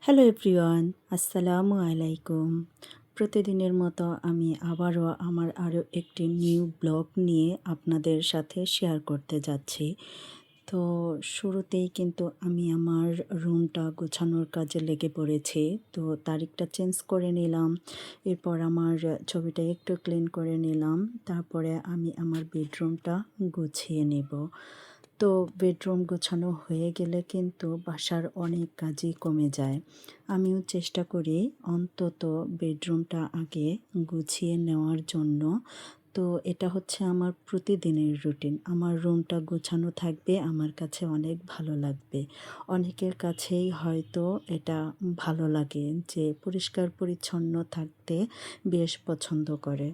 Hello everyone, আসসালামু আলাইকুম। প্রতিদিনের মতো আমি আবারও আমার আরও একটি নিউ ব্লগ নিয়ে আপনাদের সাথে শেয়ার করতে যাচ্ছি। তো শুরুতেই কিন্তু আমি আমার রুমটা গোছানোর কাজে লেগে পড়েছি। তো তারিখটা চেঞ্জ করে নিলাম, এরপর আমার ছবিটা একটু ক্লিন করে নিলাম, তারপরে আমি আমার বেডরুমটা গুছিয়ে নেব। তো বেডরুম গোছানো হয়ে গেলে কিন্তু বাসার অনেক কাজই কমে যায়। আমিও চেষ্টা করি অন্তত বেডরুমটা আগে গুছিয়ে নেওয়ার জন্য। তো এটা হচ্ছে আমার প্রতিদিনের রুটিন। আমার রুমটা গোছানো থাকবে, আমার কাছে অনেক ভালো লাগবে। অনেকের কাছেই হয়তো এটা ভালো লাগে যে পরিষ্কার পরিচ্ছন্ন থাকতে বেশ পছন্দ করে।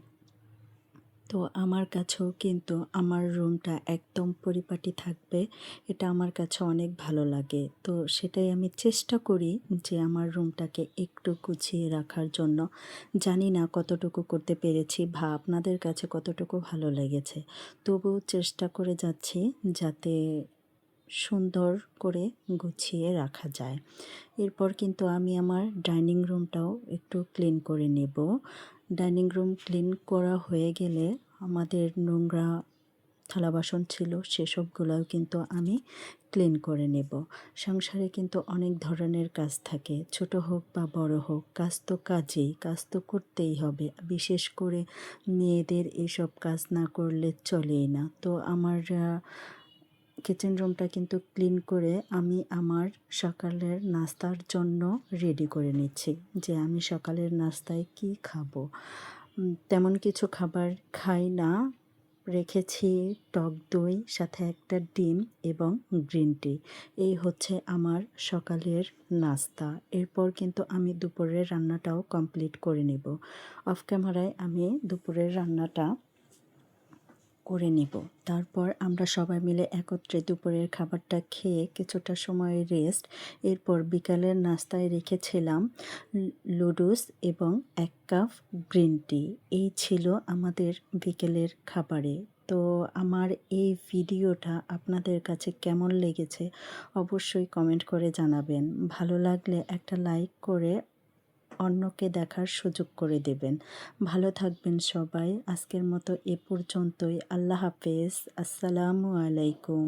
তো আমার কাছেও কিন্তু আমার রুমটা একদম পরিপাটি থাকবে, এটা আমার কাছে অনেক ভালো লাগে। তো সেটাই আমি চেষ্টা করি যে আমার রুমটাকে একটু গুছিয়ে রাখার জন্য। জানি না কতটুকু করতে পেরেছি বা আপনাদের কাছে কতটুকু ভালো লেগেছে, তবুও চেষ্টা করে যাচ্ছি যাতে সুন্দর করে গুছিয়ে রাখা যায়। এরপর কিন্তু আমি আমার ডাইনিং রুমটাও একটু ক্লিন করে নেব। ডাইনিং রুম ক্লিন করা হয়ে গেলে আমাদের নোংরা থালা বাসন ছিল সেসবগুলোও কিন্তু আমি ক্লিন করে নেব। সংসারে কিন্তু অনেক ধরনের কাজ থাকে, ছোট হোক বা বড় হোক, কাজ তো কাজই, কাজ তো করতেই হবে। বিশেষ করে মেয়েদের এসব কাজ না করলে চলেই না। তো আমার কিচেন রুমটা কিন্তু ক্লিন করে আমি আমার সকালের নাস্তার জন্য রেডি করে নিচ্ছি যে আমি সকালের নাস্তায় কি খাবো। তেমন কিছু খাবার খাই না, রেখেছি টক দই, সাথে একটা ডিম এবং গ্রিন টি। এই হচ্ছে আমার সকালের নাস্তা। এরপর কিন্তু আমি দুপুরের রান্নাটাও কমপ্লিট করে নেব। অফ ক্যামেরায় আমি দুপুরের রান্নাটা করে নিব। তারপর আমরা সবাই মিলে একত্রে দুপুরের খাবারটা খেয়ে কিছুটা সময় রেস্ট। এরপর বিকালের নাস্তায় রেখেছিলাম লুডুস এবং 1 কাপ গ্রিন টি। এই ছিল আমাদের বিকেলের খাবারে। তো আমার এই ভিডিওটা আপনাদের কাছে কেমন লেগেছে অবশ্যই কমেন্ট করে জানাবেন। ভালো লাগলে একটা লাইক করে অন্যকে দেখার সুযোগ করে দেবেন। ভালো থাকবেন সবাই। আজকের মতো এ পর্যন্তই। আল্লাহ হাফেজ। আসসালামু আলাইকুম।